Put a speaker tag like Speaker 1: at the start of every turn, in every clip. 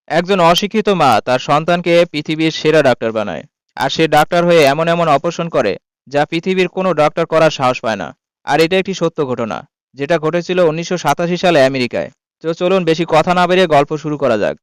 Speaker 1: একজন অশিক্ষিত মা তার সন্তানকে পৃথিবীর সেরা ডাক্তার বানায়, আর সে ডাক্তার হয়ে এমন এমন অপারেশন করে যা পৃথিবীর কোনো ডাক্তার করার সাহস পায় না। আর এটা একটি সত্য ঘটনা, যেটা ঘটেছিল 1987 সালে আমেরিকায়। তো চলুন বেশি কথা না বেরিয়ে গল্প শুরু করা যাক।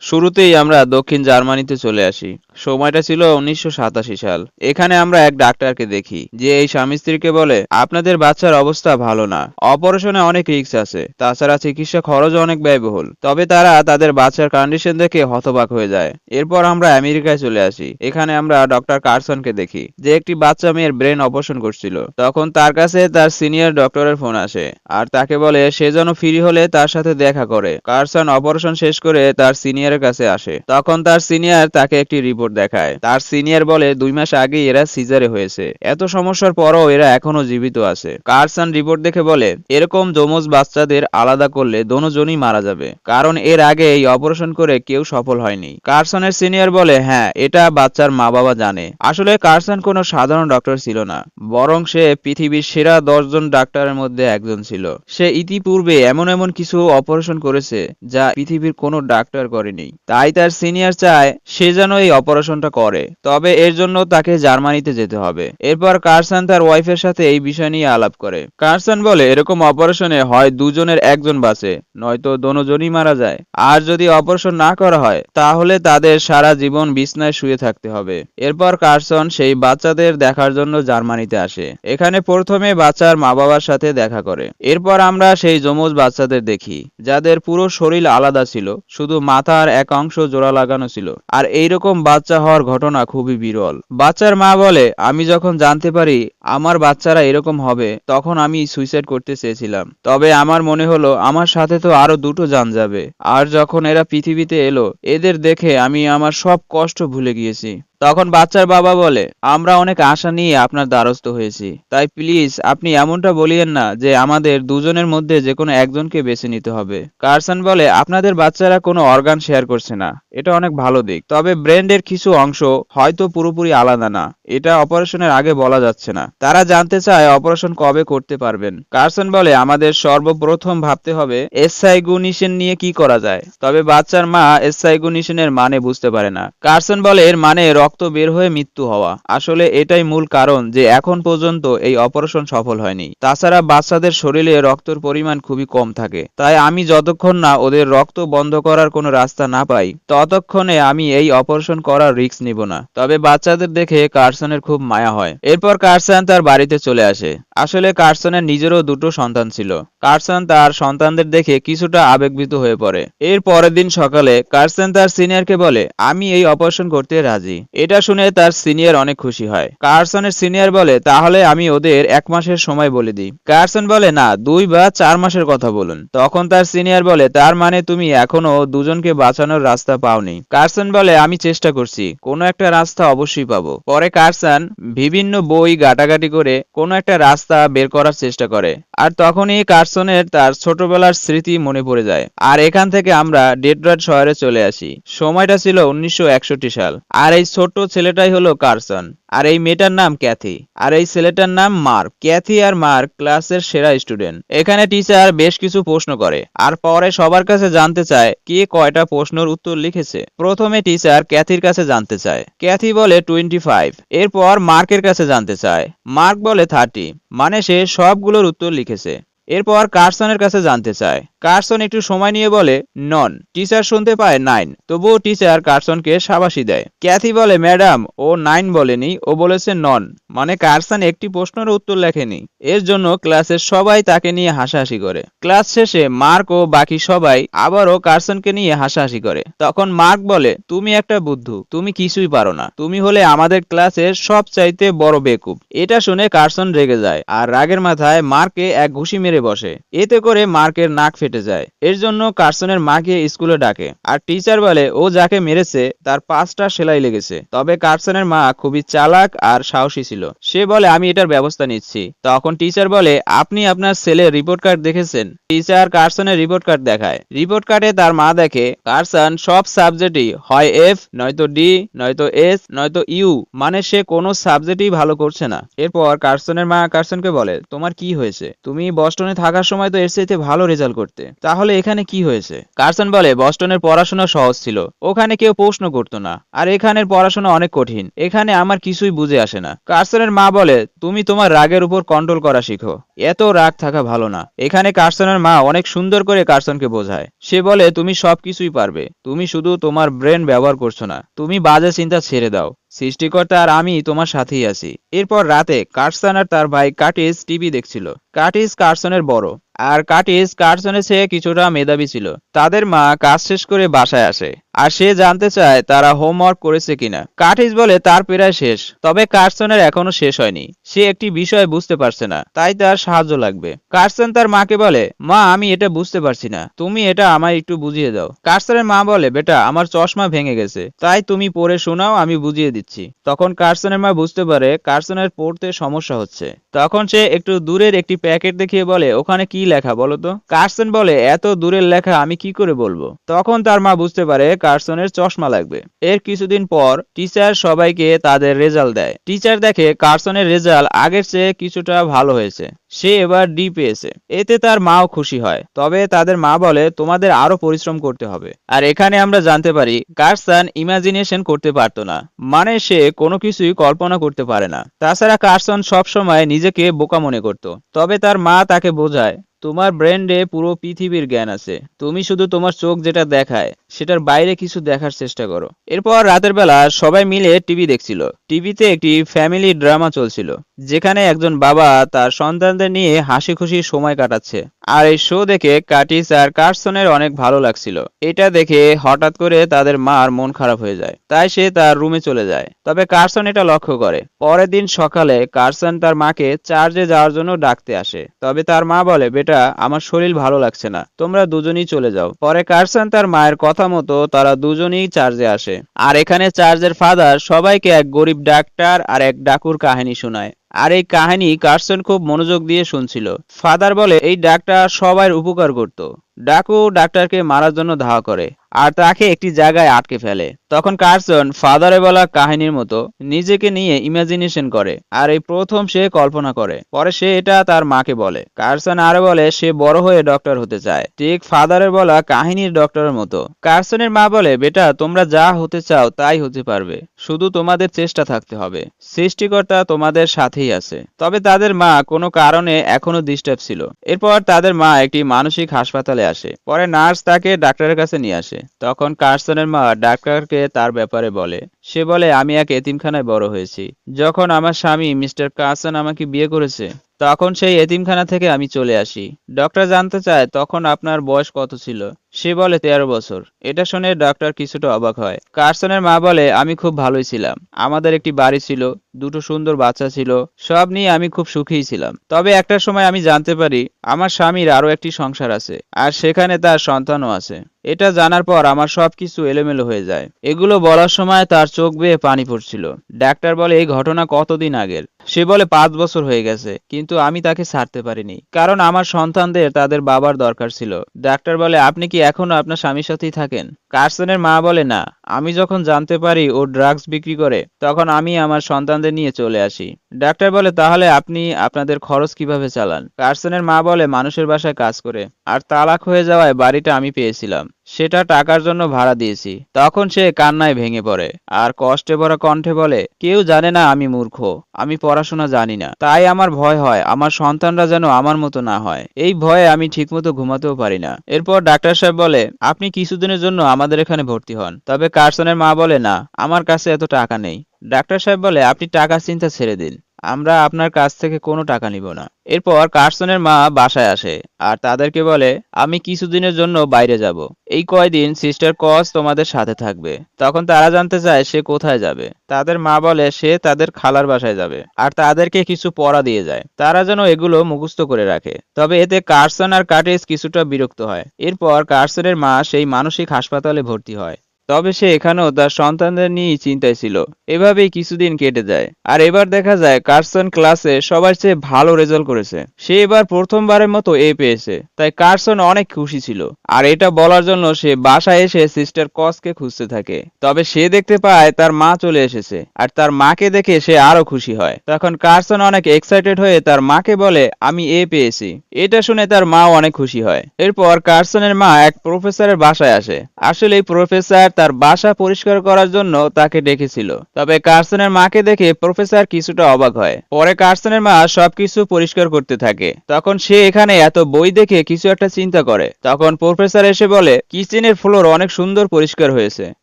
Speaker 1: শুরুতেই আমরা দক্ষিণ জার্মানিতে চলে আসি। সময়টা ছিল 1987 সাল। এখানে আমরা এক ডাক্তারকে দেখি যে এই স্বামী স্ত্রীকে বলে, আপনাদের বাচ্চার অবস্থা ভালো না, অপারেশনে অনেক রিস্ক আছে, তাছাড়া চিকিৎসা খরচ অনেক ব্যয়বহুল। তবে তারা তাদের বাচ্চার কন্ডিশন দেখে হতবাক হয়ে যায়। এরপর আমরা আমেরিকায় চলে আসি। এখানে আমরা ডক্টর কার্সনকে দেখি যে একটি বাচ্চা মেয়ের ব্রেন অপারেশন করছিল। তখন তার কাছে তার সিনিয়র ডক্টরের ফোন আসে আর তাকে বলে সে যেন ফ্রি হলে তার সাথে দেখা করে। কার্সন অপারেশন শেষ করে তার সিনিয়রের কাছে আসে। তখন তার সিনিয়র তাকে একটি রিপোর্ট দেখায়। তার সিনিয়র বলে 2 মাস আগে এরা সিজারে হয়েছে, এত সমস্যার পরও এরা এখনো জীবিত আছে। কার্সন রিপোর্ট দেখে বলে, এরকম যমজ বাচ্চাদের আলাদা করলে দোনোজনই মারা যাবে, কারণ এর আগে এই অপারেশন করে কেউ সফল হয়নি। কার্সনের সিনিয়র বলে, হ্যাঁ, এটা বাচ্চার মা বাবা জানে। আসলে কার্সন কোনো সাধারণ ডক্টর ছিল না, বরং সে পৃথিবীর সেরা 10 জন ডাক্তারের মধ্যে একজন ছিল। সে ইতিপূর্বে এমন এমন কিছু অপারেশন করেছে যা পৃথিবীর কোনো ডাক্তার করেনি। তাই তার সিনিয়র চায় সে যেন এই অপারেশনটা করে, তবে এর জন্য তাকে জার্মানিতে যেতে হবে। এরপর কার্সন তার ওয়াইফের সাথে এই বিষয় নিয়ে আলাপ করে। কার্সন বলে, এরকম অপারেশনে হয় দুজনের একজন বাঁচে, নয়তো দোনোজনই মারা যায়। আর যদি অপারেশন না করা হয় তাহলে তাদের সারা জীবন বিছনায় শুয়ে থাকতে হবে। এরপর কার্সন সেই বাচ্চাদের দেখার জন্য জার্মানিতে আসে। এখানে প্রথমে বাচ্চার মা বাবার সাথে দেখা করে। এরপর আমরা সেই যমজ বাচ্চাদের দেখি যাদের পুরো শরীর আলাদা ছিল, শুধু মাথার এক অংশ জোড়া লাগানো ছিল। আর এইরকম বাচ্চা হওয়ার ঘটনা খুবই বিরল। বাচ্চার মা বলে, আমি যখন জানতে পারি আমার বাচ্চারা এরকম হবে তখন আমি সুইসাইড করতে চেয়েছিলাম। তবে আমার মনে হলো আমার সাথে তো আরো দুটো জান যাবে। আর যখন এরা পৃথিবীতে এলো এদের দেখে আমি আমার সব কষ্ট ভুলে গিয়েছি। তখন বাচ্চার বাবা বলে, আমরা অনেক আশা নিয়ে আপনার দ্বারস্থ হয়েছি, তাই প্লিজ আপনি এমনটা বলিয়েন না যে আমাদের দুজনের মধ্যে যে কোনো একজনকে বেছে নিতে হবে। কার্সন বলে, আপনাদের বাচ্চারা কোনো অর্গান শেয়ার করছে না, এটা অনেক ভালো দিক। তবে ব্রেনের কিছু অংশ হয়তো পুরোপুরি আলাদা না, এটা অপারেশনের আগে বলা যাচ্ছে না। তারা জানতে চায় অপারেশন কবে করতে পারবেন। কার্সন বলে, আমাদের সর্বপ্রথম ভাবতে হবে এসসাইগুনিশন নিয়ে কি করা যায়। তবে বাচ্চার মা এসসাইগুনিশনের মানে বুঝতে পারে না। কার্সন বলে, এর মানে রক্ত বের হয়ে মৃত্যু হওয়া। আসলে এটাই মূল কারণ যে এখন পর্যন্ত এই অপারেশন সফল হয়নি। তাছাড়া বাচ্চাদের শরীরে রক্তের পরিমাণ খুবই কম থাকে, তাই আমি যতক্ষণ না ওদের রক্ত বন্ধ করার কোনো রাস্তা না পাই ততক্ষণে আমি এই অপারেশন করার রিস্ক নিব না। তবে বাচ্চাদের দেখে কার্সনের খুব মায়া হয়। এরপর কার্সন তার বাড়িতে চলে আসে। আসলে কার্সনের নিজেরও দুটো সন্তান ছিল। কার্সন তার সন্তানদের দেখে কিছুটা আবেগভীত হয়ে পড়ে। এর পরের দিন সকালে কার্সন তার সিনিয়রকে বলে, আমি এই অপারেশন করতে রাজি। এটা শুনে তার সিনিয়র অনেক খুশি হয়। কার্সনের সিনিয়র বলে, তাহলে আমি ওদের 1 মাসের সময় বলে দিই। কার্সন বলে, না, 2 বা 4 মাসের কথা বলুন। তখন তার সিনিয়র বলে, তার মানে তুমি এখনো দুজনকে বাঁচানোর রাস্তা পাওনি। কার্সন বলে, আমি চেষ্টা করছি, কোনো একটা রাস্তা অবশ্যই পাবো। পরে কার্সন বিভিন্ন বই ঘাটাঘাটি করে কোনো একটা রাস্তা বের করার চেষ্টা করে। আর তখনই কার্সনের তার ছোটবেলার স্মৃতি মনে পড়ে যায়। আর এখান থেকে আমরা ডেট্রয়েট শহরে চলে আসি। সময়টা ছিল 1961 সাল। আর এই ছোট্ট ছেলেটাই হলো কার্সন। আর এই মেয়েটার নাম ক্যাথি। আর এই ছেলেটার নাম মার্ক। ক্যাথি আর মার্ক ক্লাসের সেরা স্টুডেন্ট। এখানে টিচার বেশ কিছু প্রশ্ন করে আর পরে সবার কাছে জানতে চায় কে কয়টা প্রশ্নের উত্তর লিখেছে। প্রথমে টিচার ক্যাথির কাছে জানতে চায়। ক্যাথি বলে 25। এরপর মার্কের কাছে জানতে চায়। মার্ক বলে 30, মানে সে সবগুলোর উত্তর লিখেছে। এরপর কার্সনের কাছে জানতে চায়। কার্সন একটু সময় নিয়ে বলে নন। টিচার শুনতে পায় 9, তবুও টিচার কার্সনকে শাবাশি দেয়। ক্যাথি বলে, ম্যাডাম, ও 9 বলেনি, ও বলেছে নন, মানে কার্সন একটি প্রশ্নের উত্তর লেখেনি। এর জন্য ক্লাসের সবাই তাকে নিয়ে হাসাহাসি করে। ক্লাস শেষে মার্ক ও বাকি সবাই আবারও কার্সনকে নিয়ে হাসাহাসি করে। তখন মার্ক বলে, তুমি একটা বুদ্ধু, তুমি কিছুই পারো না, তুমি হলে আমাদের ক্লাসের সবচাইতে বড় বেকুব। এটা শুনে কার্সন রেগে যায় আর রাগের মাথায় মার্ককে এক ঘুষি মেরে বসে। এতে করে মার্কের নাক ফেটে যায়। এর জন্য কার্সনের মাকে স্কুলে ডাকে আর টিচার বলে ও যাকে মেরেছে তার 5টা সেলাই লেগেছে। তবে কার্সনের মা খুবই চালাক আর সাহসী ছিল। সে বলে, আমি এটার ব্যবস্থা নিচ্ছি। তখন টিচার বলে, আপনি আপনার ছেলের রিপোর্ট কার্ড দেখেছেন? টিচার কার্সনের রিপোর্ট কার্ড দেখায়। রিপোর্ট কার্ডে তার মা দেখে কার্সন সব সাবজেক্টই হয় এফ, নয়তো ডি, নয়তো এস, নয়তো ইউ, মানে সে কোনো সাবজেক্টই ভালো করছে না। এরপর কার্সনের মা কার্সনকে বলে, তোমার কি হয়েছে? তুমি বস্টন বস্টনে থাকার সময় তো এর চাইতে ভালো রেজাল্ট করতে, তাহলে এখানে কি হয়েছে? কার্সন বলে, বস্টনের পড়াশোনা সহজ ছিল, ওখানে কেউ প্রশ্ন করতো না, আর এখানের পড়াশোনা অনেক কঠিন, এখানে আমার কিছুই বুঝে আসে না। কার্সনের মা বলে, তুমি তোমার রাগের উপর কন্ট্রোল করা শিখো, এত রাগ থাকা ভালো না। এখানে কার্সনের মা অনেক সুন্দর করে কার্সনকে বোঝায়। সে বলে, তুমি সবকিছুই পারবে, তুমি শুধু তোমার ব্রেন ব্যবহার করছো না, তুমি বাজে চিন্তা ছেড়ে দাও, সৃষ্টিকর্তা আর আমি তোমার সাথেই আছি। এরপর রাতে কার্সন আর তার ভাই কার্টিস টিভি দেখছিল। কার্টিস কার্সনের বড়, আর কার্টিস কার্সনের চেয়ে কিছুটা মেধাবী ছিল। তাদের মা কাজ শেষ করে বাসায় আসে, আর সে জানতে চায় তারা হোমওয়ার্ক করেছে কিনা। কার্টিস বলে তার প্রায় শেষ, তবে কার্সনের এখনো শেষ হয়নি, সে একটি বিষয় বুঝতে পারছে না, তাই তার সাহায্য লাগবে। কার্সন তার মাকে বলে, মা আমি এটা বুঝতে পারছি না, তুমি এটা আমায় একটু বুঝিয়ে দাও। কার্সনের মা বলে, বেটা আমার চশমা ভেঙে গেছে, তাই তুমি পড়ে শোনাও, আমি বুঝিয়ে দিচ্ছি। তখন কার্সনের মা বুঝতে পারে কার্সনের পড়তে সমস্যা হচ্ছে। তখন সে একটু দূরের একটি প্যাকেট দেখিয়ে বলে, ওখানে কি লেখা বলো তো? কার্সন বলে, এত দূরের লেখা আমি কি করে বলবো? তখন তার মা বুঝতে পারে কার্সনের চশমা লাগবে। এর কিছুদিন পর টিচার সবাইকে তাদের রেজাল্ট দেয়। টিচার দেখে কার্সনের রেজাল্ট আগের চেয়ে কিছুটা ভালো হয়েছে, সে এবার ডি পেয়েছে। এতে তার মাও খুশি হয়, তবে তাদের মা বলে তোমাদের আরো পরিশ্রম করতে হবে। আর এখানে আমরা জানতে পারি কার্সন ইমাজিনেশন করতে পারতো না, মানে সে কোনো কিছুই কল্পনা করতে পারে না। তাছাড়া কার্সন সবসময় নিজেকে বোকা মনে করত, তবে তার মা তাকে বোঝায় তোমার ব্রেন্ডে পুরো পৃথিবীর জ্ঞান আছে, তুমি শুধু তোমার চোখ যেটা দেখায় সেটার বাইরে কিছু দেখার চেষ্টা করো। এরপর রাতের বেলা সবাই মিলে টিভি দেখছিল। টিভিতে একটি ফ্যামিলি ড্রামা চলছিল, যেখানে একজন বাবা তার সন্তানদের নিয়ে হাসি খুশি সময় কাটাচ্ছে। আর এই শো দেখে কার্টিস আর কার্সনের অনেক ভালো লাগছিল। এটা দেখে হঠাৎ করে তাদের মার মন খারাপ হয়ে যায়, তাই সে তার রুমে চলে যায়। তবে কার্সন এটা লক্ষ্য করে। পরের দিন সকালে কার্সন তার মাকে চার্চে যাওয়ার জন্য ডাকতে আসে, তবে তার মা বলে, বেটা আমার শরীর ভালো লাগছে না, তোমরা দুজনেই চলে যাও। পরে কার্সন তার মায়ের কথা মতো তারা দুজনেই চার্চে আসে। আর এখানে চার্চের ফাদার সবাইকে এক গরিব ডাক্তার আর এক ডাকুর কাহিনী শোনায়। আর এই কাহিনী কার্সন খুব মনোযোগ দিয়ে শুনছিল। ফাদার বলে, এই ডাক্তার সবার উপকার করত, ডাকু ডাক্তারকে মারার জন্য ধাওয়া করে আর তাকে একটি জায়গায় আটকে ফেলে। তখন কার্সন ফাদারে বলা কাহিনীর মতো নিজেকে নিয়ে ইমাজিনেশন করে, আর এই প্রথম সে কল্পনা করে। পরে সে এটা তার মাকে বলে। কার্সন আরো বলে সে বড় হয়ে ডক্টর হতে চায়, ঠিক ফাদারের বলা কাহিনীর ডক্টরের মতো। কার্সনের মা বলে, বেটা তোমরা যা হতে চাও তাই হতে পারবে, শুধু তোমাদের চেষ্টা থাকতে হবে, সৃষ্টিকর্তা তোমাদের সাথেই আছে। তবে তাদের মা কোনো কারণে এখনো ডিস্টার্ব ছিল। এরপর তাদের মা একটি মানসিক হাসপাতালে আসে। পরে নার্স তাকে ডাক্তারের কাছে নিয়ে আসে। তখন কার্সনের মা ডাক্তারকে তার ব্যাপারে বলে। সে বলে, আমি এক এতিমখানায় বড় হয়েছি। যখন আমার স্বামী মিস্টার কার্সন আমাকে বিয়ে করেছে, তখন সেই এতিমখানা থেকে আমি চলে আসি। ডক্টর জানতে চায় তখন আপনার বয়স কত ছিল। সে বলে 13 বছর। এটা শুনে ডক্টর কিছুটা অবাক হয়। কার্সনের মা বলে, আমি খুব ভালোই ছিলাম, আমাদের একটি বাড়ি ছিল, দুটো সুন্দর বাচ্চা ছিল, সব নিয়ে আমি খুব সুখী ছিলাম। তবে একটা সময় আমি জানতে পারি আমার স্বামীর আরো একটি সংসার আছে, আর সেখানে তার সন্তানও আছে। এটা জানার পর আমার সবকিছু এলোমেলো হয়ে যায়। এগুলো বলার সময় তার চোখ বেয়ে পানি পড়ছিল। ডাক্তার বলে, এই ঘটনা কতদিন আগের? সে বলে 5 বছর হয়ে গেছে, কিন্তু আমি তাকে ছাড়তে পারিনি, কারণ আমার সন্তানদের তাদের বাবার দরকার ছিল। ডাক্তার বলে, আপনি কি এখনো আপনার স্বামীর সাথেই থাকেন? কার্সনের মা বলে, না, আমি যখন জানতে পারি ও ড্রাগস বিক্রি করে, তখন আমি আমার সন্তানদের নিয়ে চলে আসি। ডাক্তার বলে, তাহলে আপনি আপনাদের খরচ কিভাবে চালান? কার্সনের মা বলে, মানুষের বাসায় কাজ করে, আর তালাক হয়ে যাওয়ায় বাড়িটা আমি পেয়েছিলাম, সেটা টাকার জন্য ভাড়া দিয়েছি। তখন সে কান্নায় ভেঙে পড়ে আর কষ্টে ভরা কণ্ঠে বলে, কেউ জানে না আমি মূর্খ, আমি পড়াশোনা জানি না, তাই আমার ভয় হয় আমার সন্তানরা যেন আমার মতো না হয়। এই ভয়ে আমি ঠিকমতো ঘুমাতেও পারি না। এরপর ডাক্তার সাহেব বলে, আপনি কিছুদিনের জন্য আমাদের এখানে ভর্তি হন। তবে কার্সনের মা বলে, না, আমার কাছে এত টাকা নেই। ডাক্তার সাহেব বলে, আপনি টাকার চিন্তা ছেড়ে দিন, আমরা আপনার কাছ থেকে কোনো টাকা নিব না। এরপর কার্সনের মা বাসায় আসে আর তাদেরকে বলে, আমি কিছুদিনের জন্য বাইরে যাব, এই কয়দিন সিস্টার কস তোমাদের সাথে থাকবে। তখন তারা জানতে চায় সে কোথায় যাবে। তাদের মা বলে সে তাদের খালার বাসায় যাবে, আর তাদেরকে কিছু পড়া দিয়ে যায়, তারা যেন এগুলো মুখস্থ করে রাখে। তবে এতে কার্সন আর কার্টিস কিছুটা বিরক্ত হয়। এরপর কার্সনের মা সেই মানসিক হাসপাতালে ভর্তি হয়। তবে সে এখানেও তার সন্তানদের নিয়েই চিন্তায় ছিল। এভাবেই কিছুদিন কেটে যায়। আর এবার দেখা যায় কার্সন ক্লাসে সবার চেয়ে ভালো রেজাল্ট করেছে। সে এবার প্রথমবারের মতো এ পেয়েছে। তাই কার্সন অনেক খুশি ছিল। আর এটা বলার জন্য সে বাসায় এসে সিস্টার কসকে খুঁজতে থাকে। তবে সে দেখতে পায় তার মা চলে এসেছে। আর তার মাকে দেখে সে আরো খুশি হয়। তখন কার্সন অনেক এক্সাইটেড হয়ে তার মাকে বলে, আমি এ পেয়েছি। এটা শুনে তার মাও অনেক খুশি হয়। এরপর কার্সনের মা এক প্রফেসরের বাসায় আসে। আসলে এই প্রফেসর তার বাসা পরিষ্কার করার জন্য তাকে ডেকেছিল। তবে কার্সনের মাকে দেখে প্রফেসর কিছুটা অবাক হয়। পরে কার্সনের মা সবকিছু পরিষ্কার করতে থাকে। তখন সে এখানে এত বই দেখে কিছু একটা চিন্তা করে। তখন প্রফেসর এসে বলে, কিচেনের ফ্লোর অনেক সুন্দর পরিষ্কার হয়েছে।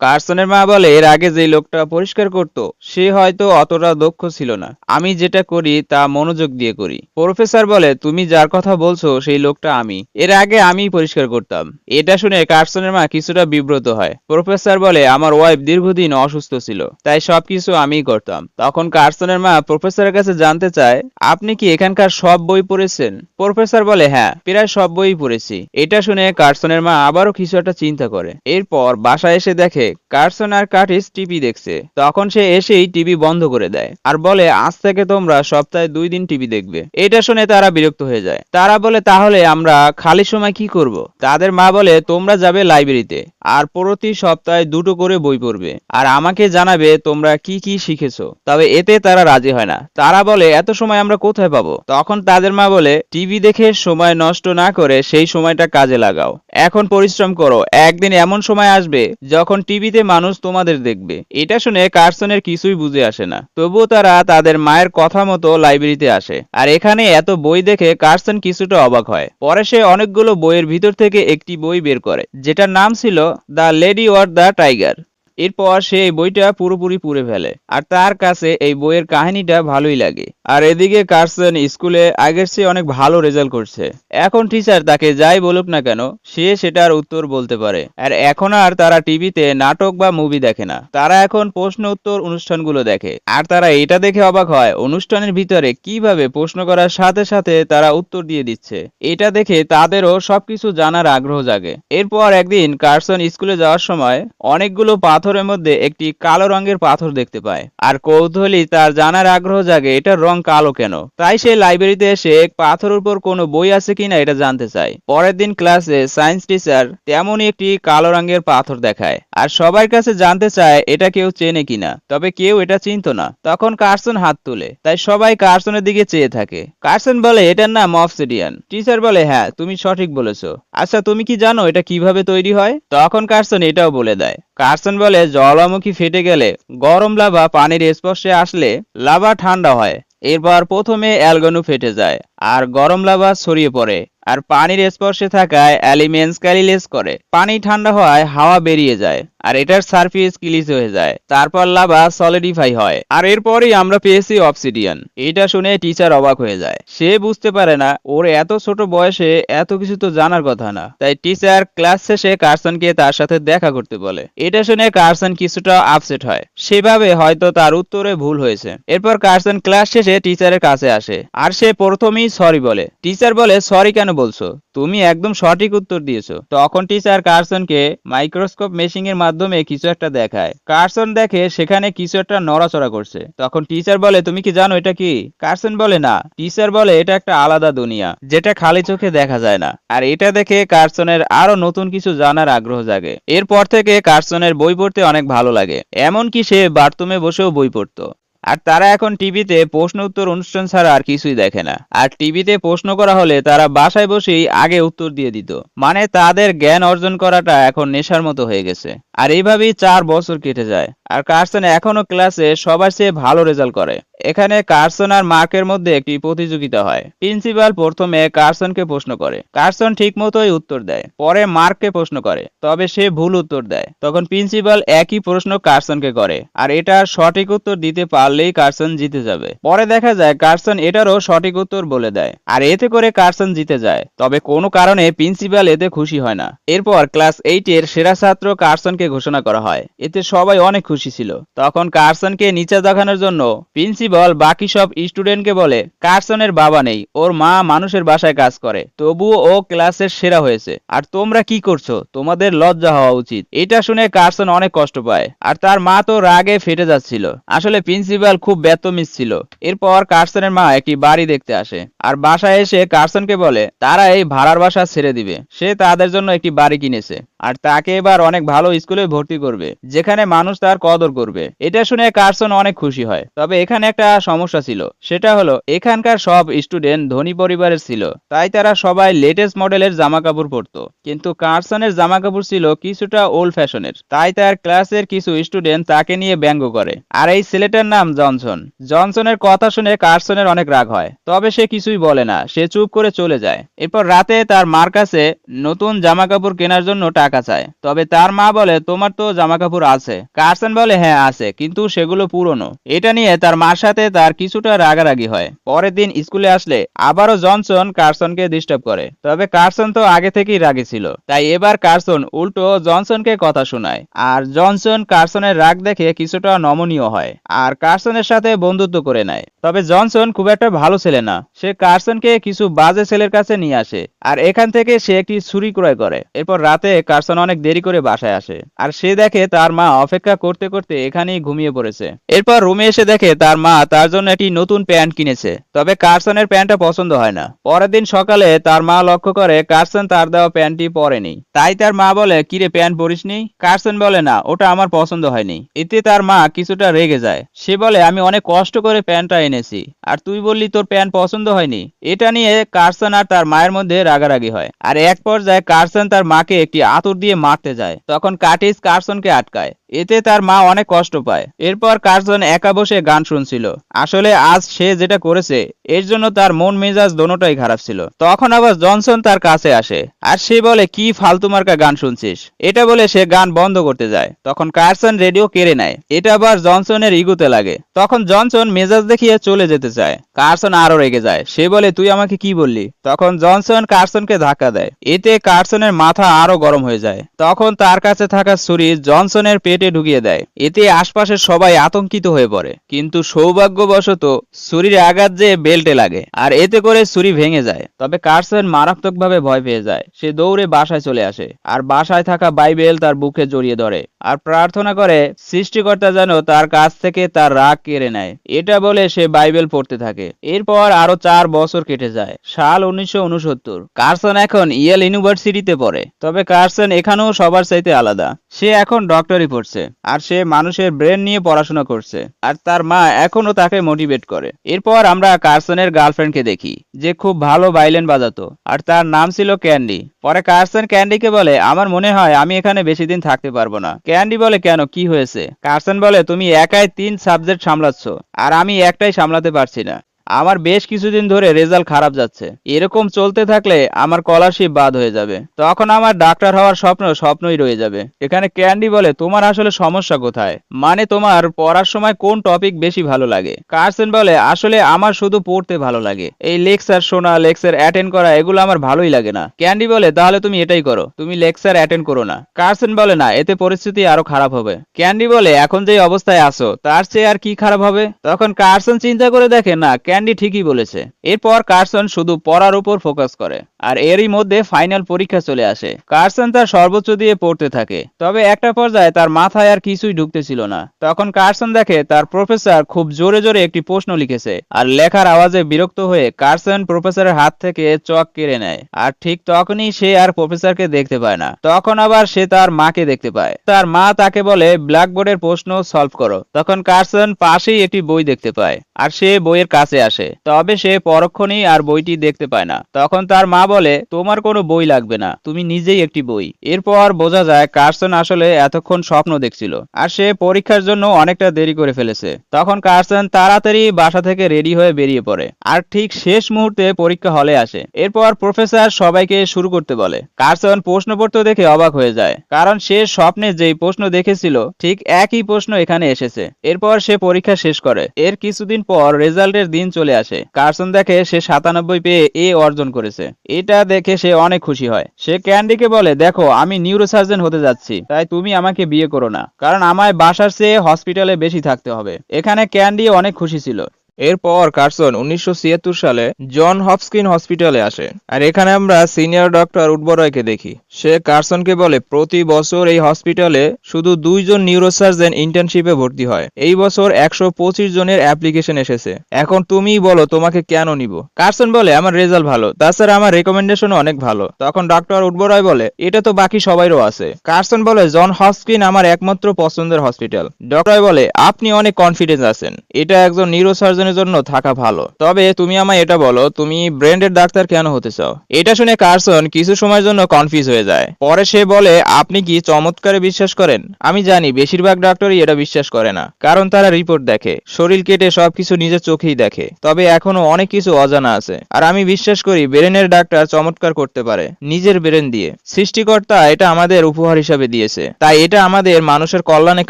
Speaker 1: কার্সনের মা বলে, এর আগে যে লোকটা পরিষ্কার করত সে হয়তো অতটা দক্ষ ছিল না। আমি যেটা করি তা মনোযোগ দিয়ে করি। প্রফেসর বলে, তুমি যার কথা বলছো সেই লোকটা আমি। এর আগে আমিই পরিষ্কার করতাম। এটা শুনে কার্সনের মা কিছুটা বিব্রত হয়। প্রফেসর বলে, আমার ওয়াইফ দীর্ঘদিন অসুস্থ ছিল, তাই সবকিছু আমিই করতাম। তখন কার্সনের মা প্রফেসরের কাছে জানতে চায়, আপনি কি এখানকার সব বই পড়েছেন? প্রফেসর বলে, হ্যাঁ, প্রায় সব বই পড়েছি। এটা শুনে কার্সনের মা আবারও কিছু একটা চিন্তা করে। এরপর বাসায় এসে দেখে কার্সন আর কার্টিস টিভি দেখছে। তখন সে এসেই টিভি বন্ধ করে দেয় আর বলে, আজ থেকে তোমরা সপ্তাহে 2 দিন টিভি দেখবে। এটা শুনে তারা বিরক্ত হয়ে যায়। তারা বলে, তাহলে আমরা খালি সময় কি করব? তাদের মা বলে, তোমরা যাবে লাইব্রেরিতে আর প্রতি সপ্তাহে 2টো করে বই পড়বে আর আমাকে জানাবে তোমরা কি কি শিখেছো। তবে এতে তারা রাজি হয় না। তারা বলে, এত সময় আমরা কোথায় পাবো? তখন তাদের মা বলে, টিভি দেখে সময় নষ্ট না করে সেই সময়টা কাজে লাগাও। এখন পরিশ্রম করো। একদিন এমন সময় আসবে যখন টিভিতে মানুষ তোমাদের দেখবে। এটা শুনে কার্সনের কিছুই বুঝে আসে না। তবুও তারা তাদের মায়ের কথা মতো লাইব্রেরিতে আসে। আর এখানে এত বই দেখে কার্সন কিছুটা অবাক হয়। পরে সে অনেকগুলো বইয়ের ভিতর থেকে একটি বই বের করে, যেটার নাম ছিল the lady or the tiger. এরপর সে এই বইটা পুরোপুরি পড়ে ফেলে আর তার কাছে এই বইয়ের কাহিনীটা ভালোই লাগে। আর এদিকে কার্সন স্কুলে আগের চেয়ে অনেক ভালো রেজাল্ট করছে। এখন টিচার তাকে যাই বলুক না কেন সে সেটার উত্তর বলতে পারে। আর এখন আর তারা টিভিতে নাটক বা মুভি দেখে না, তারা এখন প্রশ্ন উত্তর অনুষ্ঠানগুলো দেখে। আর তারা এটা দেখে অবাক হয় অনুষ্ঠানের ভিতরে কিভাবে প্রশ্ন করার সাথে সাথে তারা উত্তর দিয়ে দিচ্ছে। এটা দেখে তাদেরও সবকিছু জানার আগ্রহ জাগে। এরপর একদিন কার্সন স্কুলে যাওয়ার সময় অনেকগুলো পাথরের মধ্যে একটি কালো রঙের পাথর দেখতে পায়। আর কৌতূহলী তার জানার আগ্রহ জাগে এটার রং কালো কেন। তাই সে লাইব্রেরিতে এসে পাথরের উপর কোনো বই আছে কিনা এটা জানতে চায়। পরের দিন ক্লাসে সায়েন্স টিচার তেমনই একটি কালো রঙের পাথর দেখায় আর সবার কাছে জানতে চায় এটা কেউ চেনে কিনা। তবে কেউ এটা চিনত না। তখন কার্সন হাত তুলে, তাই সবাই কার্সনের দিকে চেয়ে থাকে। কার্সন বলে, এটার নাম অবসিডিয়ান। টিচার বলে, হ্যাঁ, তুমি সঠিক বলেছো। আচ্ছা, তুমি কি জানো এটা কিভাবে তৈরি হয়? তখন কার্সন এটাও বলে দেয়। কার্সন বলে, জ্বালামুখী ফেটে গেলে গরম লাভা পানির স্পর্শে আসলে লাভা ঠান্ডা হয়। এরপর প্রথমে অ্যালগনু ফেটে যায় আর গরম লাভা ছড়িয়ে পড়ে। আর পানির স্পর্শে থাকায় এলিমেন্টস ক্যালিলেস করে। পানি ঠান্ডা হওয়ায় হাওয়া বেরিয়ে যায় আর এটার সারফেস ক্লিজ হয়ে যায়। তারপর লাভা সলিডিফাই হয় আর এরপরই আমরা পেয়েছি অবসিডিয়ান। এটা শুনে টিচার অবাক হয়ে যায়। সে বুঝতে পারে না ওর এত ছোট বয়সে এত কিছু তো জানার কথা না। তাই টিচার ক্লাস শেষে কার্সনকে তার সাথে দেখা করতে বলে। এটা শুনে কার্সন কিছুটা আপসেট হয়। সেভাবে হয়তো তার উত্তরে ভুল হয়েছে। এরপর কার্সন ক্লাস শেষে টিচারের কাছে আসে আর সে প্রথমেই সরি বলে। টিচার বলে, সরি কেন বলছো? তুমি একদম সঠিক উত্তর দিয়েছো। তখন টিচার কার্সনকে মাইক্রোস্কোপ মেশিং এর মাধ্যমে কিছু একটা দেখায়। কার্সন দেখে সেখানে কিছু একটা নড়াচড়া করছে। তখন টিচার বলে, তুমি কি জানো এটা কি? কার্সন বলে, না। টিচার বলে, এটা একটা আলাদা দুনিয়া যেটা খালি চোখে দেখা যায় না। আর এটা দেখে কার্সনের আরো নতুন কিছু জানার আগ্রহ জাগে। এরপর থেকে কার্সনের বই পড়তে অনেক ভালো লাগে, এমনকি সে বাথরুমে বসেও বই পড়তো। আর তারা এখন টিভিতে প্রশ্ন উত্তর অনুষ্ঠান ছাড়া আর কিছুই দেখে না। আর টিভিতে প্রশ্ন করা হলে তারা বাসায় বসেই আগে উত্তর দিয়ে দিত। মানে তাদের জ্ঞান অর্জন করাটা এখন নেশার মতো হয়ে গেছে। আর এইভাবেই 4 বছর কেটে যায় আর কার্সন এখনো ক্লাসে সবার চেয়ে ভালো রেজাল্ট করে। এখানে কার্সন আর মার্কের মধ্যে একটি প্রতিযোগিতা হয়। প্রিন্সিপাল প্রথমে কার্সনকে প্রশ্ন করে। কার্সন ঠিক মতোই উত্তর দেয়। পরে মার্ককে প্রশ্ন করে, তবে সে ভুল উত্তর দেয়। তখন প্রিন্সিপাল একই প্রশ্ন কার্সনকে করে আর এটা সঠিক উত্তর দিতে পারলে পারলেই কার্সন জিতে যাবে। পরে দেখা যায় কার্সন এটারও সঠিক উত্তর বলে দেয়, আর এতে করে কার্সন জিতে যায়। তবে কোনো কারণে প্রিন্সিপাল এতে খুশি হয় না। এরপর ক্লাস 8 এর সেরা ছাত্র কার্সনকে ঘোষণা করা হয়। এতে সবাই অনেক খুশি ছিল। তখন কার্সনকে নিচে দেখানোর জন্য প্রিন্সিপাল বাকি সব স্টুডেন্টকে বলে কার্সনের বাবা নেই, ওর মা মানুষের বাসায় কাজ করে, তবুও ও ক্লাসের সেরা হয়েছে, আর তোমরা কি করছো, তোমাদের লজ্জা হওয়া উচিত। এটা শুনে কার্সন অনেক কষ্ট পায়, আর তার মা তো রাগে ফেটে যাচ্ছিল। আসলে প্রিন্সিপাল খুব ব্যতমিস ছিল। এরপর কার্সনের মা একটি বাড়ি দেখতে আসে, আর বাসায় এসে কার্সনকে বলে তারা এই ভাড়ার বাসা ছেড়ে দিবে। সে তাদের জন্য একটি বাড়ি কিনেছে, আর তাকে এবার অনেক ভালো স্কুলে ভর্তি করবে, যেখানে মানুষ তার কদর করবে। এটা শুনে কার্সন অনেক খুশি হয়। তবে এখানে একটা সমস্যা ছিল, সেটা হলো এখানকার সব স্টুডেন্ট ধনী পরিবারের ছিল, তাই তারা সবাই লেটেস্ট মডেলের জামা কাপড় পরতো। কিন্তু কার্সনের জামা কাপড় ছিল কিছুটা ওল্ড ফ্যাশনের, তাই তার ক্লাসের কিছু স্টুডেন্ট তাকে নিয়ে ব্যঙ্গ করে। আর এই ছেলেটার নাম জনসন। জনসনের কথা শুনে কার্সনের অনেক রাগ হয়, তবে সে কিছুই বলে না, সে চুপ করে চলে যায়। এরপর রাতে তার মার কাছে নতুন জামা কাপড় কেনার জন্য টাকা চায়, তবে তার মা বলে তোমার তো জামা কাপড় আছে। কার্সন বলে হ্যাঁ আছে, কিন্তু সেগুলো পুরনো। এটা নিয়ে তার মার সাথে তার কিছুটা রাগারাগি হয়। পরের দিন স্কুলে আসলে আবারও জনসন কার্সনকে ডিস্টার্ব করে, তবে কার্সন তো আগে থেকেই রাগে ছিল, তাই এবার কার্সন উল্টো জনসনকে কথা শোনায়। আর জনসন কার্সনের রাগ দেখে কিছুটা নমনীয় হয়, আর কার্সনের সাথে বন্ধুত্ব করে নেয়। তবে জনসন খুব একটা ভালো ছেলে না, সে কার্সনকে কিছু বাজে ছেলের কাছে নিয়ে আসে, আর এখান থেকে সে একটি ছুরি ক্রয় করে। এরপর রাতে কার্সন অনেক দেরি করে বাসায় আসে, আর সে দেখে তার মা অপেক্ষা করতে করতে এখানেই ঘুমিয়ে পড়েছে। এরপর রুমে এসে দেখে তার মা তার জন্য একটি নতুন প্যান্ট কিনেছে, তবে কার্সনের প্যান্টটা পছন্দ হয় না। পরের দিন সকালে তার মা লক্ষ্য করে কার্সন তার দেওয়া প্যান্টটি পরেনি, তাই তার মা বলে কিরে প্যান্ট পরিসনি? কার্সন বলে না, ওটা আমার পছন্দ হয়নি। এতে তার মা কিছুটা রেগে যায়। সে বলে আমি অনেক কষ্ট করে প্যান্টটা এনেছি, আর তুই বললি তোর প্যান্ট পছন্দ হয়নি। এটা নিয়ে কার্সন আর তার মায়ের মধ্যে রাগারাগি হয়, আর এক পর্যায়ে কার্সন তার মাকে একটি আঁতুড় দিয়ে মারতে যায়। তখন কার্টিস কার্সনকে আটকায়, এতে তার মা অনেক কষ্ট পায়। এরপর কার্সন একা বসে গান শুনছিল। আসলে আজ সে যেটা করেছে এর জন্য তার মন মেজাজ দোনোটাই খারাপ ছিল। তখন আবার জনসন তার কাছে আসে, আর সে বলে কি ফালতু মার্কা গান শুনছিস। এটা বলে সে গান বন্ধ করতে যায়। তখন কার্সন রেডিও কেড়ে নেয়, এটা আবার জনসনের ইগোতে লাগে। তখন জনসন মেজাজ দেখিয়ে চলে যেতে চায়। কার্সন আরো রেগে যায়, সে বলে তুই আমাকে কি বললি? তখন জনসন কার্সনকে ধাক্কা দেয়, এতে কার্সনের মাথা আরো গরম হয়ে যায়। তখন তার কাছে থাকা ছুরি জনসনের পেটে ঢুকিয়ে দেয়, এতে আশপাশের সবাই আতঙ্কিত হয়ে পড়ে। কিন্তু সৌভাগ্যবশত ছুরির আঘাত যে বেল্টে লাগে, আর এতে করে ছুরি ভেঙে যায়। তবে কার্সন মারাত্মকভাবে ভয় পেয়ে যায়। সে দৌড়ে বাসায় চলে আসে, আর বাসায় থাকা বাইবেল তার বুকে জড়িয়ে ধরে, আর প্রার্থনা করে সৃষ্টিকর্তা যেন তার কাছ থেকে তার রাগ কেড়ে নেয়। এটা বলে সে বাইবেল পড়তে থাকে। এরপর আরো 4 বছর কেটে যায়। সাল 1969। কার্সন এখন ইয়েল ইউনিভার্সিটিতে পড়ে। তবে কার্সন এখানেও সবার চাইতে আলাদা। সে এখন ডক্টরি পড়ছে, আর সে মানুষের ব্রেন নিয়ে পড়াশোনা করছে, আর তার মা এখনো তাকে মোটিভেট করে। এরপর আমরা কার্সনের গার্লফ্রেন্ডকে দেখি, যে খুব ভালো ভায়োলিন বাজাতো, আর তার নাম ছিল ক্যান্ডি। পরে কার্সন ক্যান্ডিকে বলে আমার মনে হয় আমি এখানে বেশি দিন থাকতে পারবো না। ক্যান্ডি বলে কেন, কি হয়েছে? কার্সন বলে তুমি একাই 3 সাবজেক্ট সামলাচ্ছ, আর আমি একটাই সামলাতে পারছি না। আমার বেশ কিছুদিন ধরে রেজাল্ট খারাপ যাচ্ছে, এরকম চলতে থাকলে আমার স্কলারশিপ বাদ হয়ে যাবে, তখন আমার ডাক্তার হওয়ার স্বপ্নই রয়ে যাবে। এখানে ক্যান্ডি বলে তোমার আসলে সমস্যা কোথায়, মানে তোমার পড়ার সময় কোন টপিক বেশি ভালো লাগে? কার্সন বলে আসলে আমার শুধু পড়তে ভালো লাগে, এই লেকচার শোনা, লেকচার অ্যাটেন্ড করা এগুলো আমার ভালোই লাগে না। ক্যান্ডি বলে তাহলে তুমি এটাই করো, তুমি লেকচার অ্যাটেন্ড করো না। কার্সন বলে না, এতে পরিস্থিতি আরো খারাপ হবে। ক্যান্ডি বলে এখন যে অবস্থায় আছো তার চেয়ে আর কি খারাপ হবে? তখন কার্সন চিন্তা করে দেখে না, ক্যান্ডি ঠিকই বলেছে। এরপর কার্সন শুধু পড়ার উপর ফোকাস করে, আর এরই মধ্যে ফাইনাল পরীক্ষা চলে আসে। কার্সন তার সর্বোচ্চ দিয়ে পড়তে থাকে, তবে একটা পর্যায়ে তার মাথায় আর কিছুই ঢুকতেছিল না। তখন কার্সন দেখে তার প্রফেসর খুব জোরে জোরে একটি প্রশ্ন লিখেছে, আর লেখার আওয়াজে বিরক্ত হয়ে কার্সন প্রফেসরের হাত থেকে চক কেড়ে নেয়। আর ঠিক তখনই সে আর প্রফেসরকে দেখতে পায় না। তখন আবার সে তার মাকে দেখতে পায়। তার মা তাকে বলে ব্ল্যাকবোর্ডের প্রশ্ন সলভ করো। তখন কার্সন পাশেই একটি বই দেখতে পায়, আর সে বইয়ের কাছে আসে, তবে সে পরক্ষণেই আর বইটি দেখতে পায় না। তখন তার মা বলে, তোমার কোনো বই লাগবে না, তুমি নিজেই একটি বই। এরপর বোঝা যায় কার্সন আসলে এতক্ষণ স্বপ্ন দেখছিল, আর সে পরীক্ষার জন্য অনেকটা দেরি করে ফেলেছে। তখন কার্সন তাড়াতাড়ি বাসা থেকে রেডি হয়ে বেরিয়ে পড়ে, আর ঠিক শেষ মুহূর্তে পরীক্ষা হলে আসে। এরপর প্রফেসর সবাইকে শুরু করতে বলে। কার্সন প্রশ্নপত্র দেখে অবাক হয়ে যায়, কারণ সে স্বপ্নে যেই প্রশ্ন দেখেছিল ঠিক একই প্রশ্ন এখানে এসেছে। এরপর সে পরীক্ষা শেষ করে। এর কিছুদিন পর রেজাল্টের দিন চলে আসে। কার্সন দেখে সে 97 পেয়ে এ অর্জন করেছে। এটা দেখে সে অনেক খুশি হয়। সে ক্যান্ডিকে বলে, দেখো আমি নিউরোসার্জন হতে যাচ্ছি, তাই তুমি আমাকে বিয়ে করো না, কারণ আমায় বাসার চেয়ে হসপিটালে বেশি থাকতে হবে। এখানে ক্যান্ডি অনেক খুশি ছিল। এরপর কার্সন 1976 সালে জন হপকিন্স হসপিটালে আসে, আর এখানে আমরা সিনিয়র ডক্টর উডবরয়কে দেখি। সে কার্সনকে বলে, প্রতি বছর এই হসপিটালে শুধু 2 জন নিউরোসার্জন ইন্টার্নশিপে ভর্তি হয়। এই বছর 125 জনের অ্যাপ্লিকেশন এসেছে। এখন তুমিই বলো তোমাকে কেন নিব। কার্সন বলে, আমার রেজাল্ট ভালো, তাছাড়া আমার রেকমেন্ডেশন অনেক ভালো। তখন ডক্টর উডবরয় বলে, এটা তো বাকি সবাইরও আছে। কার্সন বলে, জন হপকিন্স আমার একমাত্র পছন্দের হসপিটাল। ডক্টর বলে, আপনি অনেক কনফিডেন্স আছেন, এটা একজন নিউরোসার্জন জন্য থাকা ভালো, তবে তুমি আমায় এটা বলো, তুমি ব্রেনের ডাক্তার কেন হতে চাও। এটা শুনে কার্সন কিছু সময়ের জন্য কনফিউজ হয়ে যায়। পরে সে বলে, আপনি কি চমৎকারে বিশ্বাস করেন? আমি জানি বেশিরভাগ ডাক্তারই এটা বিশ্বাস করে না, কারণ তারা রিপোর্ট দেখে, শরীর কেটে সবকিছু নিজের চোখেই দেখে। তবে এখনো অনেক কিছু অজানা আছে, আর আমি বিশ্বাস করি ব্রেনের ডাক্তার চমৎকার করতে পারে নিজের ব্রেন দিয়ে। সৃষ্টিকর্তা এটা আমাদের উপহার হিসাবে দিয়েছে, তাই এটা আমাদের মানুষের কল্যাণে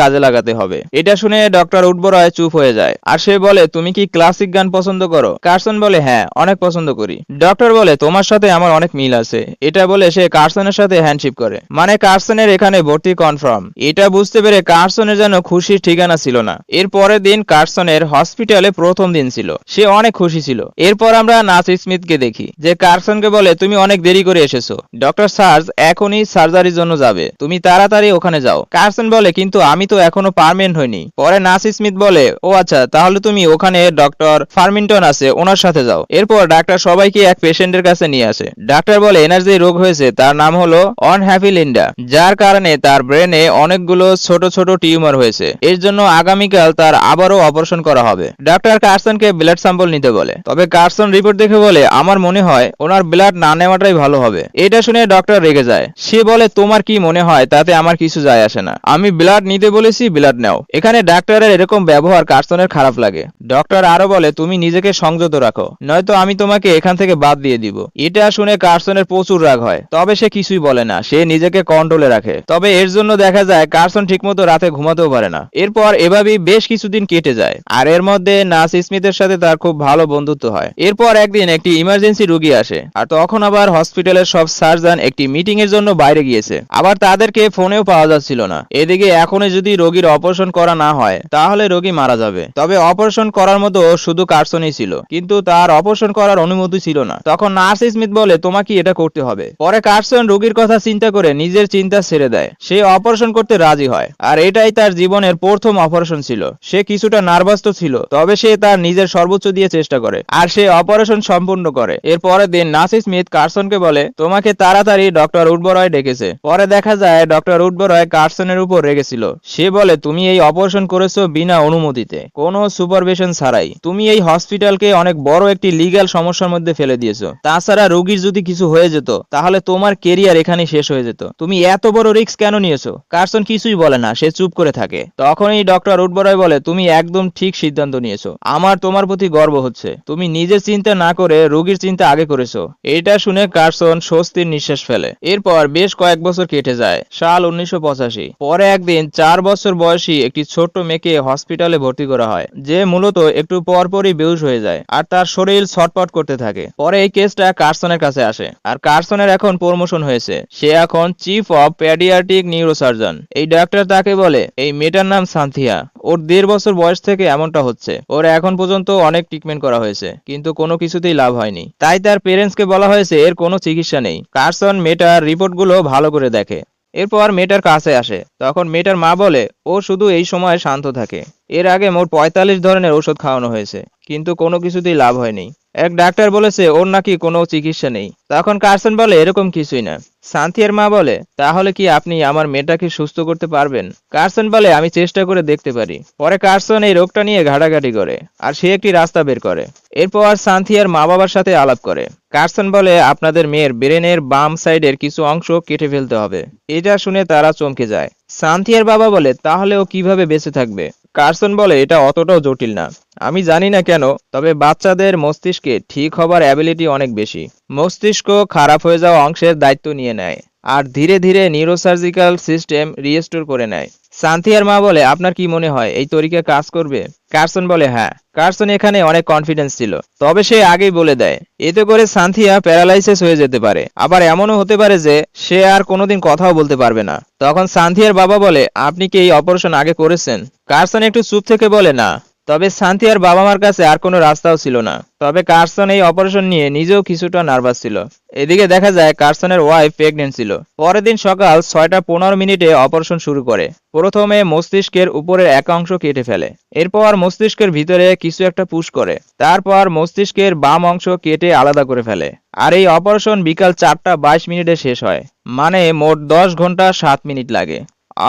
Speaker 1: কাজে লাগাতে হবে। এটা শুনে ডক্টর উডবরয় চুপ হয়ে যায়, আর সে বলে, তুমি কি ক্লাসিক গান পছন্দ করো? কার্সন বলে, হ্যাঁ অনেক পছন্দ করি। ডক্টর বলে, তোমার সাথে আমার অনেক মিল আছে। এটা বলে সে কার্সনের সাথে হ্যান্ডশেক করে, মানে কার্সনের এখানে ভর্তি কনফার্ম। এটা বুঝতে পেরে কার্সনের যেন খুশির ঠিকানা ছিল না। এর পরের দিন কার্সনের হসপিটালে প্রথম দিন ছিল, সে অনেক খুশি ছিল। এরপর আমরা নার্স স্মিথকে দেখি, যে কার্সনকে বলে, তুমি অনেক দেরি করে এসেছো, ডক্টর সার্জ এখনই সার্জারির জন্য যাবে, তুমি তাড়াতাড়ি ওখানে যাও। কার্সন বলে, কিন্তু আমি তো এখনো পার্মানেন্ট হইনি। পরে নার্স স্মিথ বলে, ও আচ্ছা, তাহলে তুমি ওখানে ডক্টর ফার্মিংটন আছে, ওনার সাথে যাও। এরপর ডাক্তার সবাইকে এক পেশেন্টের কাছে নিয়ে আসে। ডাক্তার বলে, এনার যে রোগ হয়েছে তার নাম হলো অনহ্যাপি লিন্ডা, যার কারণে তার ব্রেনে অনেকগুলো ছোট ছোট টিউমার হয়েছে। এর জন্য আগামীকাল তার আবারও অপারেশন করা হবে। ডাক্তার কার্সনকে ব্লাড স্যাম্পল নিতে বলে, তবে কার্সন রিপোর্ট দেখে বলে, আমার মনে হয় ওনার ব্লাড না নেওয়াটাই ভালো হবে। এটা শুনে ডক্টর রেগে যায়। সে বলে, তোমার কি মনে হয় তাতে আমার কিছু যায় আসে না, আমি ব্লাড নিতে বলেছি, ব্লাড নাও। এখানে ডাক্তারের এরকম ব্যবহার কার্সনের খারাপ লাগে। ডক্টর আরো বলে, তুমি নিজেকে সংযত রাখো, নয়তো আমি তোমাকে এখান থেকে বাদ দিয়ে দিব। এটা শুনে কার্সনের প্রচুর রাগ হয়, তবে সে কিছুই বলে না, সে নিজেকে কন্ট্রোলে রাখে। তবে এর জন্য দেখা যায় কার্সন ঠিকমতো রাতে ঘুমাতেও পারে না। এরপর এভাবেই বেশ কিছুদিন কেটে যায়, আর এর মধ্যে নার্স স্মিথের সাথে তার খুব ভালো বন্ধুত্ব হয়। এরপর একদিন একটি ইমার্জেন্সি রোগী আসে, আর তখন আবার হসপিটালের সব সার্জন একটি মিটিং এর জন্য বাইরে গিয়েছে, আবার তাদেরকে ফোনেও পাওয়া যাচ্ছিল না। এদিকে এখনই যদি রোগীর অপারেশন করা না হয় তাহলে রোগী মারা যাবে। তবে অপারেশন করার মতো শুধু কার্সনই ছিল, কিন্তু তার অপারেশন করার অনুমতি ছিল না। তখন নার্স স্মিথ বলে, তোমাকে এটা করতে হবে। পরে কার্সন রোগীর কথা চিন্তা করে নিজের চিন্তা ছেড়ে দেয়, সে অপারেশন করতে রাজি হয়। আর এটাই তার জীবনের প্রথম অপারেশন ছিল। সে কিছুটা নার্ভাস তো ছিল, তবে সে তার নিজের সর্বোচ্চ দিয়ে চেষ্টা করে, আর সে অপারেশন সম্পূর্ণ করে। এর পরের দিন নার্স স্মিথ কার্সনকে বলে, তোমাকে তাড়াতাড়ি ডক্টর উডবরয় ডেকেছে। পরে দেখা যায় ডক্টর উডবরয় কার্সনের উপর রেগেছিল। সে বলে, তুমি এই অপারেশন করেছো বিনা অনুমতিতে, কোনো সুপারভিশন ছাড়াই। তুমি এই হসপিটালকে অনেক বড় একটি লিগ্যাল সমস্যার মধ্যে ফেলে দিয়েছো। তাছাড়া রোগীর যদি কিছু হয়ে যেত তাহলে তোমার কেরিয়ার এখানে শেষ হয়ে যেত। তুমি এত বড় রিস্ক কেন নিয়েছো? কার্সন কিছুই বলে না, সে চুপ করে থাকে। তখনই ডক্টর উডবরয় বলে, তুমি একদম ঠিক সিদ্ধান্ত নিয়েছো, আমার তোমার প্রতি গর্ব হচ্ছে। তুমি নিজের চিন্তা না করে রোগীর চিন্তা আগে করেছো। এটা শুনে কার্সন স্বস্তির নিঃশ্বাস ফেলে। এরপর বেশ কয়েক বছর কেটে যায়, সাল 1985। পরে একদিন 4 বছর বয়সী একটি ছোট্ট মেয়েকে হসপিটালে ভর্তি করা হয়, যে মূলত একটু পরপরই বেহুশ হয়ে যায়, আর তার শরীর ছটপট করতে থাকে। পরে এই কেসটা কার্সনের কাছে আসে, আর কার্সনের এখন প্রমোশন হয়েছে, সে এখন চিফ অফ পেডিয়াট্রিক নিউরোসার্জন। এই ডাক্তার তাকে বলে, এই মেয়েটার নাম সান্থিয়া, ওর 1.5 বছর বয়স থেকে এমনটা হচ্ছে। ওর এখন পর্যন্ত অনেক ট্রিটমেন্ট করা হয়েছে, কিন্তু কোনো কিছুতেই লাভ হয়নি। তাই তার পেরেন্টসকে বলা হয়েছে এর কোনো চিকিৎসা নেই। কার্সন মেয়েটার রিপোর্টগুলো ভালো করে দেখে। এরপর মেয়েটার কাছে আসে, তখন মেয়েটার মা বলে, ও শুধু এই সময় শান্ত থাকে। এর আগে মোট 45 ধরনের ওষুধ খাওয়ানো হয়েছে, কিন্তু কোনো কিছুতেই লাভ হয়নি।
Speaker 2: এক ডাক্তার বলেছে ওর নাকি কোনো চিকিৎসা নেই। তখন কার্সন বলে এরকম কিছুই না। সান্থিয়ার মা বলে তাহলে কি আপনি আমার মেয়েটাকে সুস্থ করতে পারবেন? কার্সন বলে আমি চেষ্টা করে দেখতে পারি। পরে কার্সন এই রোগটা নিয়ে ঘাটাঘাটি করে আর সে একটি রাস্তা বের করে। এরপর সান্থিয়ার মা বাবার সাথে আলাপ করে। কার্সন বলে আপনাদের মেয়ের ব্রেনের বাম সাইডের কিছু অংশ কেটে ফেলতে হবে। এটা শুনে তারা চমকে যায়। সান্থিয়ার বাবা বলে তাহলে ও কিভাবে বেঁচে থাকবে? কার্সন বলে এটা অতটাও জটিল না। আমি জানি না কেন, তবে বাচ্চাদের মস্তিষ্কে ঠিক হবার অ্যাবিলিটি অনেক বেশি। মস্তিষ্ক খারাপ হয়ে যাওয়া অংশের দায়িত্ব নিয়ে নেয় আর ধীরে ধীরে নিউরোসার্জিক্যাল সিস্টেম রিস্টোর করে নেয়। সান্থিয়ার মা বলে আপনার কি মনে হয় এই তরিকা কাজ করবে? কার্সন বলে হ্যাঁ। কার্সন এখানে অনেক কনফিডেন্স ছিল, তবে সে আগেই বলে দেয় এতে করে সান্থিয়া প্যারালাইসিস হয়ে যেতে পারে, আবার এমনও হতে পারে যে সে আর কোনোদিন কথাও বলতে পারবে না। তখন সান্থিয়ার বাবা বলে আপনি কি এই অপারেশন আগে করেছেন? কার্সন একটু চুপ থেকে বলে না। তবে সান্থিয়ার বাবা মার কাছে আর কোনো রাস্তাও ছিল না। তবে কার্সন এই অপারেশন নিয়ে নিজেও কিছুটা নার্ভাস ছিল। এদিকে দেখা যায় কার্সনের ওয়াইফ প্রেগনেন্ট ছিল। পরের দিন সকাল 6:15 অপারেশন শুরু করে। প্রথমে মস্তিষ্কের উপরের এক অংশ কেটে ফেলে, এরপর মস্তিষ্কের ভিতরে কিছু একটা পুশ করে, তারপর মস্তিষ্কের বাম অংশ কেটে আলাদা করে ফেলে। আর এই অপারেশন বিকাল 4:22 শেষ হয়, মানে মোট 10 ঘন্টা 7 মিনিট লাগে।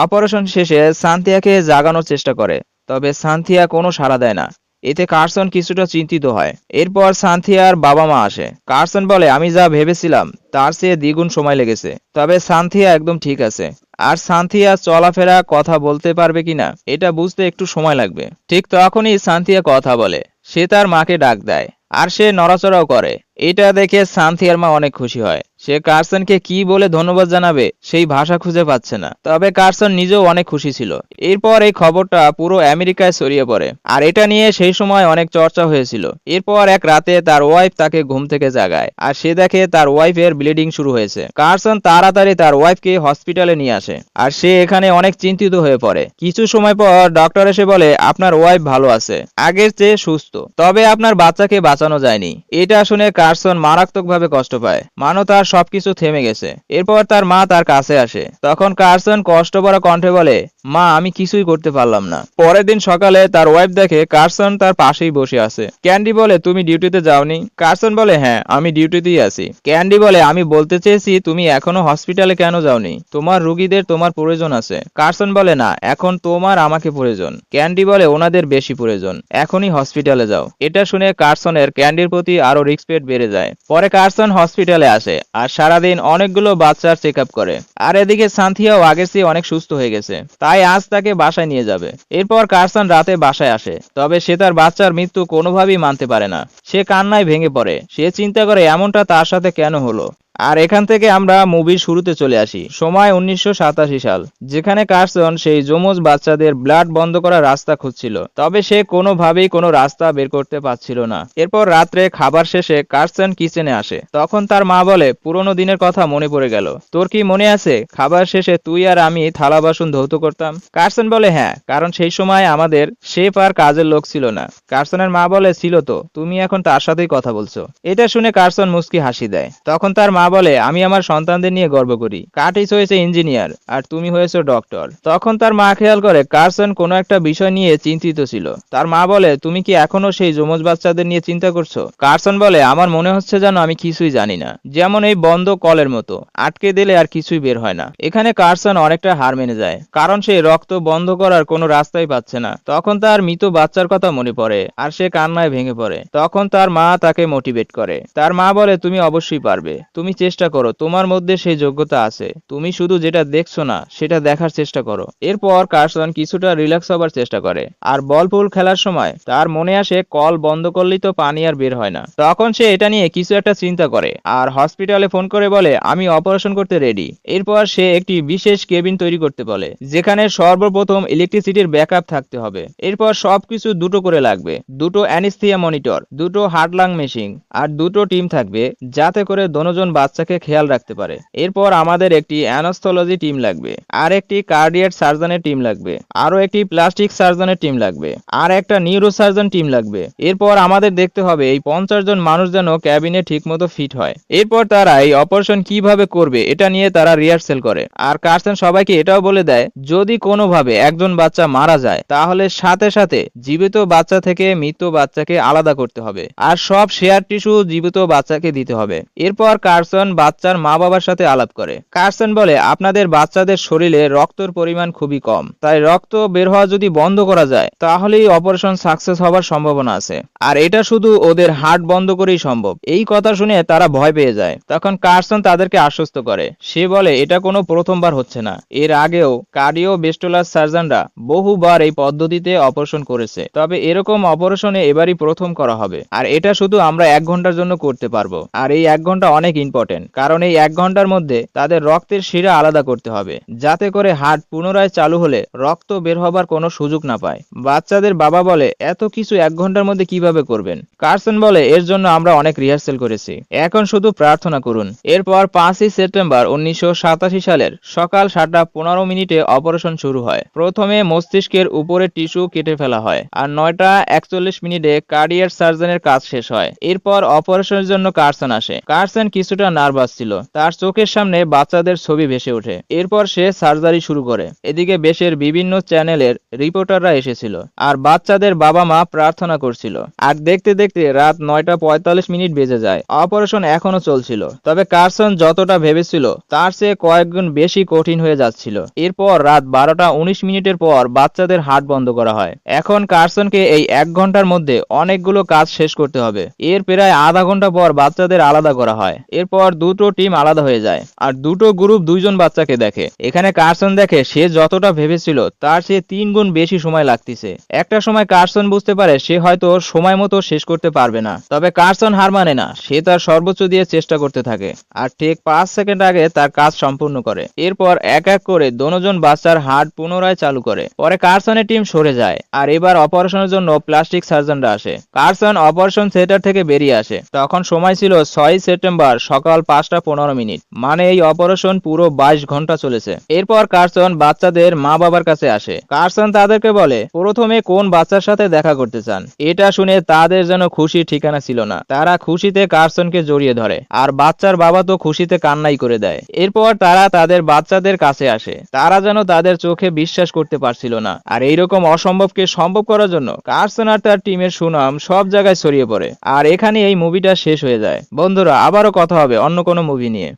Speaker 2: অপারেশন শেষে সান্থিয়াকে জাগানোর চেষ্টা করে, তবে সান্থিয়া কোনো সাড়া দেয় না। এতে কার্সন কিছুটা চিন্তিত হয়। এরপর সান্থিয়ার বাবা মা আসে। কার্সন বলে আমি যা ভেবেছিলাম তার চেয়ে দ্বিগুণ সময় লেগেছে, তবে সান্থিয়া একদম ঠিক আছে। আর সান্থিয়া চলাফেরা কথা বলতে পারবে কিনা এটা বুঝতে একটু সময় লাগবে। ঠিক তখনই সান্থিয়া কথা বলে। সে তার মাকে ডাক দেয় আর সে নড়াচড়াও করে। এটা দেখে সান্থিয়ার মা অনেক খুশি হয়। সে কার্সনকে কি বলে ধন্যবাদ জানাবে সেই ভাষা খুঁজে পাচ্ছে না। তবে কার্সন নিজেও অনেক খুশি ছিল। এরপর এই খবরটা পুরো আমেরিকায় ছড়িয়ে পড়ে আর এটা নিয়ে সেই সময় অনেক চর্চা হয়েছিল। এরপর এক রাতে তার ওয়াইফ তাকে ঘুম থেকে জাগায় আর সে দেখে তার ওয়াইফের ব্লিডিং শুরু হয়েছে। কার্সন তাড়াতাড়ি তার ওয়াইফকে হসপিটালে নিয়ে আসে আর সে এখানে অনেক চিন্তিত হয়ে পড়ে। কিছু সময় পর ডক্টর এসে বলে আপনার ওয়াইফ ভালো আছে, আগের চেয়ে সুস্থ, তবে আপনার বাচ্চাকে বাঁচানো যায়নি। এটা শুনে কার্সন মারাত্মকভাবে কষ্ট পায়, মানো তার সবকিছু থেমে গেছে। এরপর তার মা তার কাছে আসে। তখন কার্সন কষ্ট ভরা কণ্ঠে বলে মা আমি কিছুই করতে পারলাম না। পরের দিন সকালে তার ওয়াইফ দেখে কার্সন তার পাশেই বসে আছে। ক্যান্ডি বলে তুমি ডিউটিতে যাওনি? কার্সন বলে হ্যাঁ আমি ডিউটিতেই আছি। ক্যান্ডি বলে আমি বলতে চেয়েছি তুমি এখনো হসপিটালে কেন যাওনি? তোমার রুগীদের তোমার প্রয়োজন আছে। কার্সন বলে না, এখন তোমার আমাকে প্রয়োজন। ক্যান্ডি বলে ওনাদের বেশি প্রয়োজন, এখনই হসপিটালে যাও। এটা শুনে কার্সনের ক্যান্ডির প্রতি আরো রিসপেক্ট বেড়ে যায়। পরে কার্সন হসপিটালে আসে আর সারাদিন অনেকগুলো বাচ্চার চেক আপ করে। আর এদিকে সান্থিয়াও আগের চেয়ে অনেক সুস্থ হয়ে গেছে, তাই আজ তাকে বাসায় নিয়ে যাবে। এরপর কার্সন রাতে বাসায় আসে, তবে সে তার বাচ্চার মৃত্যু কোনোভাবেই মানতে পারে না। সে কান্নায় ভেঙে পড়ে। সে চিন্তা করে এমনটা তার সাথে কেন হলো। আর এখান থেকে আমরা মুভির শুরুতে চলে আসি। সময় 1987 সাল, যেখানে কার্সন সেই যমজ বাচ্চাদের ব্লাড বন্ধ করার রাস্তা খুঁজছিল, তবে সে কোনোভাবেই কোনো রাস্তা বের করতে পারছিল না। এরপর রাত্রে খাবার শেষে কার্সন কিচেনে আসে। তখন তার মা বলে পুরোনো দিনের কথা মনে পড়ে গেল। তোর কি মনে আছে খাবার শেষে তুই আর আমি থালা বাসন ধৌত করতাম? কার্সন বলে হ্যাঁ, কারণ সেই সময় আমাদের শেফ আর কাজের লোক ছিল না। কার্সনের মা বলে ছিল তো, তুমি এখন তার সাথেই কথা বলছো। এটা শুনে কার্সন মুচকি হাসি দেয়। তখন তার মা বলে আমি আমার সন্তানদের নিয়ে গর্ব করি। কার্টিস হয়েছে ইঞ্জিনিয়ার আর তুমি হয়েছো ডক্টর। তখন তার মা খেয়াল করে কার্সন কোনো একটা বিষয় নিয়ে চিন্তিত ছিল। তার মা বলে তুমি কি এখনো সেই যমজ বাচ্চাদের নিয়ে চিন্তা করছো? কার্সন বলে আমার মনে হচ্ছে যেন আমি কিছুই জানি না, যেমন এই বন্ধ কলের মতো, আটকে দিলে আর কিছুই বের হয় না। এখানে কার্সন অনেকটা হার মেনে যায়, কারণ সে রক্ত বন্ধ করার কোনো রাস্তাই পাচ্ছে না। তখন তার মৃত বাচ্চার কথা মনে পড়ে আর সে কান্নায় ভেঙে পড়ে। তখন তার মা তাকে মোটিভেট করে। তার মা বলে তুমি অবশ্যই পারবে, তুমি চেষ্টা করো, তোমার মধ্যে সেই যোগ্যতা আছে, তুমি শুধু যেটা দেখছো না সেটা দেখার চেষ্টা করো। এরপর কার্সন কিছুটা রিল্যাক্স হবার চেষ্টা করে আর বল পুল খেলার সময় তার মনে আসে কল বন্ধ করলেই তো পানি আর বের হয় না। তখন সে এটা নিয়ে কিছু একটা চিন্তা করে আর হসপিটালে ফোন করে বলে আমি অপারেশন করতে রেডি। এরপর সে একটি বিশেষ কেবিন তৈরি করতে বলে, যেখানে সর্বপ্রথম ইলেকট্রিসিটির ব্যাকআপ থাকতে হবে। এরপর সবকিছু দুটো করে লাগবে, দুটো অ্যানেস্থিয়া মনিটর, দুটো হার্ট লাং মেশিন আর দুটো টিম থাকবে, যাতে করে দনোজন বাচ্চাকে খেয়াল রাখতে পারে। এরপর আমাদের একটি অ্যানাস্থোলজি টিম লাগবে, আর একটি কার্ডিয়াক সার্জনের টিম লাগবে, আরো একটি প্লাস্টিক সার্জনের টিম লাগবে, আর একটা নিউরো সার্জন টিম লাগবে। এরপর আমাদের দেখতে হবে এই 50 জন মানুষ যেন ক্যাবিনে ঠিকমতো ফিট হয়। এরপর তারা এই অপারেশন কিভাবে করবে এটা নিয়ে তারা রিহার্সেল করে। আর কার্সন সবাইকে এটাও বলে দেয় যদি কোনোভাবে একজন বাচ্চা মারা যায় তাহলে সাথে সাথে জীবিত বাচ্চা থেকে মৃত বাচ্চাকে আলাদা করতে হবে, আর সব শেয়ার টিস্যু জীবিত বাচ্চাকে দিতে হবে। এরপর কার্সন বাচ্চার মা বাবার সাথে আলাপ করে। কার্সন বলে আপনাদের বাচ্চাদের শরীরে রক্তের পরিমাণ খুবই কম, তাই রক্ত বের হওয়া যদি বন্ধ করা যায় তাহলেই অপারেশন সাকসেস হবার সম্ভাবনা আছে, আর এটা শুধু ওদের হার্ট বন্ধ করেই সম্ভব। এই কথা শুনে তারা ভয় পেয়ে যায়। তখন কার্সন তাদেরকে আশ্বস্ত করে, সে বলে এটা কোনো প্রথমবার হচ্ছে না, এর আগেও কার্ডিও ভেস্কুলার সার্জনরা বহুবার এই পদ্ধতিতে অপারেশন করেছে, তবে এরকম অপারেশনে এবারই প্রথম করা হবে। আর এটা শুধু আমরা 1 ঘন্টার জন্য করতে পারবো, আর এই 1 ঘন্টা অনেক ইম্পর্টেন্ট, কারণ এই 1 ঘন্টার মধ্যে তাদের রক্তের শিরা আলাদা করতে হবে, যাতে করে হার্ট পুনরায় চালু হলে রক্ত বের হবার কোনো সুযোগ না পায়। বাচ্চাদের বাবা বলে এত কিছু 1 ঘন্টার মধ্যে কিভাবে করবেন? কার্সন বলে এর জন্য আমরা অনেক রিহার্সেল করেছি, এখন শুধু প্রার্থনা করুন। এরপর 5ই সেপ্টেম্বর 1987 সালের সকাল 7:15 অপারেশন শুরু হয়। প্রথমে মস্তিষ্কের উপরের টিস্যু কেটে ফেলা হয়, আর 9:41 কার্ডিয়াক সার্জনের কাজ শেষ হয়। এরপর অপারেশনের জন্য কার্সন আসে। কার্সন কিছুটা নার্ভাস ছিল, তার চোখের সামনে বাচ্চাদের ছবি ভেসে ওঠে। এরপর সে সার্জারি শুরু করে। এদিকে দেশের বিভিন্ন চ্যানেলের রিপোর্টাররা এসেছিল, আর বাচ্চাদের বাবা মা প্রার্থনা করছিল। আর দেখতে দেখতে রাত 9:45 বেজে যায়। অপারেশন এখনো চলছিল, তবে কার্সন যতটা ভেবেছিল তার চেয়ে কয়েক গুণ বেশি কঠিন হয়ে যাচ্ছিল। এরপর রাত 12:19 পর বাচ্চাদের হার্ট বন্ধ করা হয়। এখন কার্সনকে এই 1 ঘন্টার মধ্যে অনেকগুলো কাজ শেষ করতে হবে। এর প্রায় আধা ঘন্টা পর বাচ্চাদের আলাদা করা হয়। এরপর দুটো টিম আলাদা হয়ে যায়, আর দুটো গ্রুপ 2 জন বাচ্চাকে দেখে। এখানে কার্সন দেখে সে যতটা ভেবেছিল তার চেয়ে 3 গুণ বেশি সময় লাগতেছে। একটা সময় কার্সন বুঝতে পারে সে হয়তো সময় মতো শেষ করতে পারবে না, তবে কার্সন হার মানে না, সে তার সর্বোচ্চ দিয়ে চেষ্টা করতে থাকে, আর ঠিক 5 সেকেন্ড আগে তার কাজ সম্পূর্ণ করে। এরপর এক এক করে দোনোজন বাচ্চার হার্ট পুনরায় চালু করে। পরে কার্সনের টিম সরে যায়, আর এবার অপারেশনের জন্য প্লাস্টিক সার্জনরা আসে। কার্সন অপারেশন থিয়েটার থেকে বেরিয়ে আসে। তখন সময় ছিল 6 সেপ্টেম্বর সকাল 5:15, মানে এই অপারেশন পুরো 22 ঘন্টা চলেছে। এরপর কার্সন বাচ্চাদের মা বাবার কাছে আসে। কার্সন তাদেরকে বলে প্রথমে কোন বাচ্চার সাথে দেখা করতে চান। এটা শুনে তাদের যেন খুশি ঠিকানা ছিল না। তারা খুশিতে কার্সনকে জড়িয়ে ধরে, আর বাচ্চার বাবা তো খুশিতে কান্নাই করে দেয়। এরপর তারা তাদের বাচ্চাদের কাছে আসে। তারা যেন তাদের চোখে বিশ্বাস করতে পারছিল না। আর এইরকম অসম্ভবকে সম্ভব করার জন্য কার্সন আর তার টিমের সুনাম সব জায়গায় ছড়িয়ে পড়ে। আর এখানে এই মুভিটা শেষ হয়ে যায়। বন্ধুরা, আবারও কথা হবে অন্য কোনো মুভি নিয়ে।